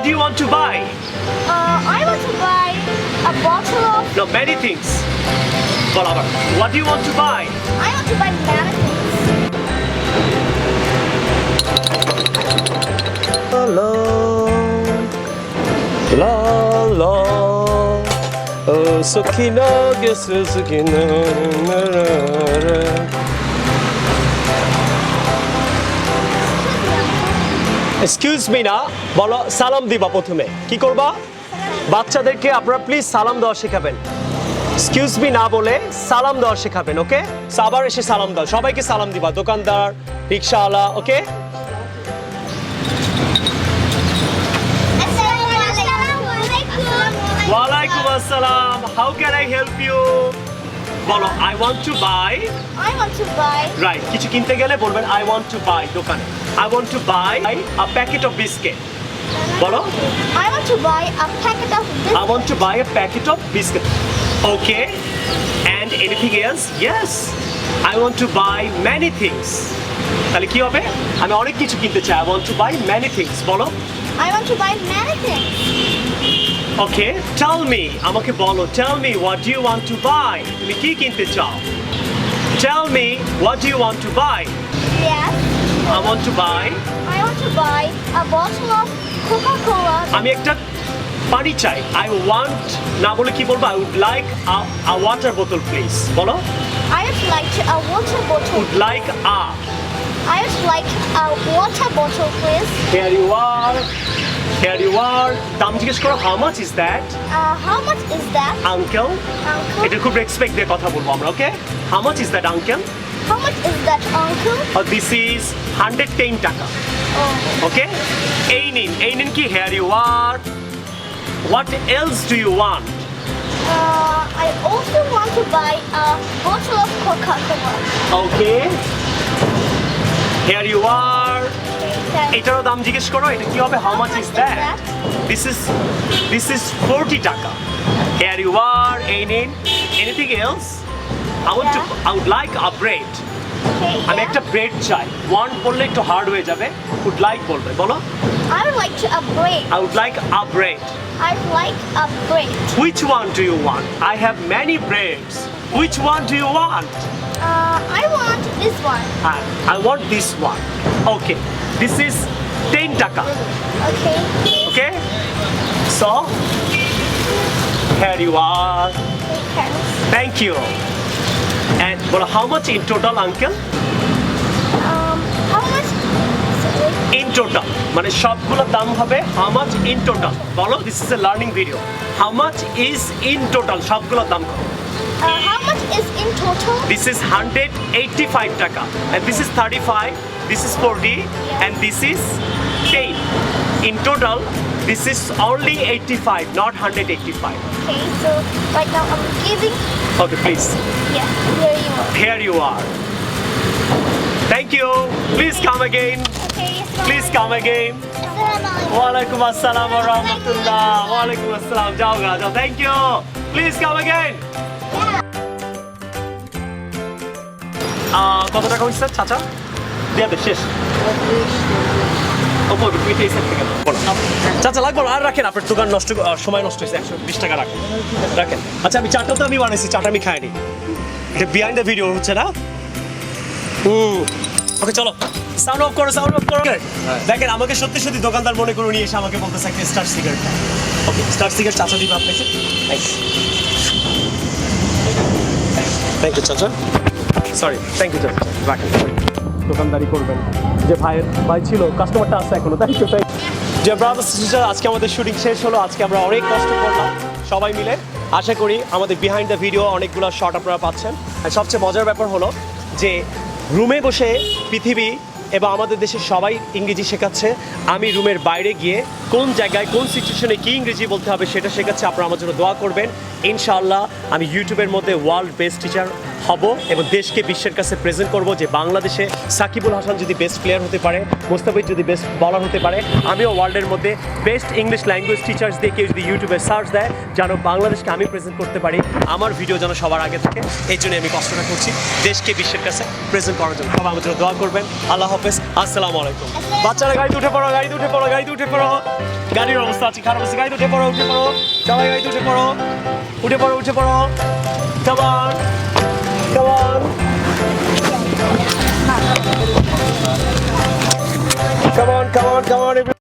do you want to buy? I want to buy a bottle of... No, many things. বরাবর। What do you want to buy? I want to buy many things. La la la oh Sakina guess Sakina Excuse me না বলো সালাম দিবা প্রথমে কি করবা বাচ্চাদেরকে আপনারা প্লিজ সালাম দেওয়া শেখাবেন এক্সকিউজ মি না বলে সালাম দেওয়া শেখাবেন ওকে আবার এসে সালাম দাও সবাইকে সালাম দিবা দোকানদার রিকশাওয়ালা ওকে Walaikum assalam. How can I help you? বলো I want to buy. I want to buy. Right. কিছু কিনতে গেলে বলবেন I want to buy দোকানে. I want to buy a packet of biscuit. বলো I want to buy a packet of biscuit. I want to buy a packet of biscuit. Okay. And anything else? Yes. I want to buy many things. তাহলে কি হবে? আমি অনেক কিছু কিনতে চাই. I want to buy many things. বলো I want to buy many things. Okay, tell me, আমাকে বলো, tell me what do you want to buy? তুমি কি কিনতে চাও? Tell me what do you want to buy? Yes. I want to buy. I want to buy a bottle of Coca-Cola. আমি একটা পানি চাই. I want না বলে কি বলবো? I would like a water bottle please. বলো I would like a water bottle. would like a. I would like a water bottle, please. Here you are. Here you are. দাম জিজ্ঞেস করো how much is that? How much is that? Uncle. Uncle. এটা খুব respect দিয়ে কথা বলবো আমরা ওকে? How much is that uncle? How much is that, uncle? Oh, this is 110 টাকা. Oh. Okay? এই নিন কি here you are. What else do you want? I also want to buy a bottle of Coca-Cola. Okay. Here you are. Thank you. এটারও দাম জিজ্ঞেস করো এটা কি হবে how much is that? This is 40 টাকা. Here you are. এই নিন. Anything else? I would like a bread. Okay, আমি yeah. একটা ব্রেড চাই. Want বললে একটু হার্ড হয়ে যাবে. Would like বলবে বলো. I would like a bread. I would like a bread. I would like a bread. Which one do you want? I have many breads. Which one do you want? I want this one. I want this one. Okay. This is 10 taka. Okay. Okay? So, here you are. Okay. Thank you. And well, how much in total, uncle? How much? In total. মানে সবগুলোর দাম হবে how much in total? বলো, this is a learning video. How much is in total? সবগুলোর দাম কত? How much is in total? This is 185 taka. And this is 35. This is 40. And this is 10. In total, this is only 85, not 185. Okay, so right now I'm giving. Okay, please. Yeah, here you are. Here you are. Thank you. Please come again. Okay, yes, Please come again. Walaikum assalam wa rahmatullah. Walaikum assalam. Jaoga, jao. Thank you. Please come again. কত টাকা হচ্ছে চাচা? দিয়ে দে শেষ। ওপর পিঠে এই side থেকে বলো। চাচা লাগবে আর রাখেন আপনার দোকান নষ্ট সময় নষ্ট হয়েছে 120 টাকা রাখেন রাখেন। আচ্ছা আমি চাটা তো আমি বানাইছি চাটা আমি খাইনি। এটা বিহাইন্ড দ্য ভিডিও হচ্ছে না? ওকে চলো সাউন্ড অফ করো দেখেন আমাকে সত্যি সত্যি দোকানদার মনে করে নিয়ে এসে আমাকে বলতেছে একটা স্টার সিগারেট ওকে স্টার সিগারেট চাচা দিবে আপনাকে থ্যাংক ইউ চাচা সরি থ্যাংক ইউ চাচা রাখেন দোকানদারি করবেন যে ভাই ছিল কাস্টমারটা আছে এখনো থ্যাংক ইউ যে ব্রাদার্স সিস্টার আজকে আমাদের শুটিং শেষ হলো আজকে আমরা অনেক কষ্ট করলাম সবাই মিলে আশা করি আমাদের বিহাইন্ড দ্য ভিডিও অনেকগুলো শট আপনারা পাচ্ছেন আর সবচেয়ে মজার ব্যাপার হলো যে রুমে বসে পৃথিবী এবং আমাদের দেশে সবাই ইংরেজি শেখাচ্ছে আমি রুমের বাইরে গিয়ে কোন জায়গায় কোন সিচুয়েশনে কী ইংরেজি বলতে হবে সেটা শেখাচ্ছে আপনারা আমার জন্য দোয়া করবেন ইনশাআল্লাহ আমি ইউটিউবের মধ্যে ওয়ার্ল্ড বেস্ট টিচার হব এবং দেশকে বিশ্বের কাছে প্রেজেন্ট করব যে বাংলাদেশে সাকিবুল হাসান যদি বেস্ট প্লেয়ার হতে পারে মোস্তাফিজ যদি বেস্ট বলার হতে পারে আমিও ওয়ার্ল্ডের মধ্যে বেস্ট ইংলিশ ল্যাঙ্গুয়েজ টিচার্স দিয়ে কেউ যদি ইউটিউবে সার্চ দেয় যেন বাংলাদেশকে আমি প্রেজেন্ট করতে পারি আমার ভিডিও যেন সবার আগে থাকে এই জন্য আমি কষ্টটা করছি দেশকে বিশ্বের কাছে প্রেজেন্ট করার জন্য সবাই আমার জন্য দোয়া করবেন আল্লাহ হাফেজ, আসসালামু আলাইকুম। বাচ্চারা গাড়িতে উঠে পড়ো, গাড়িতে উঠে পড়ো, গাড়িতে উঠে পড়ো। গাড়ির অবস্থা আছে খারাপ আছে, গাড়িতে উঠে পড়ো, উঠে পড়ো। সবাই গাড়িতে উঠে পড়ো, উঠে পড়ো, উঠে পড়ো। Come on, come on. Come on, come on, come on.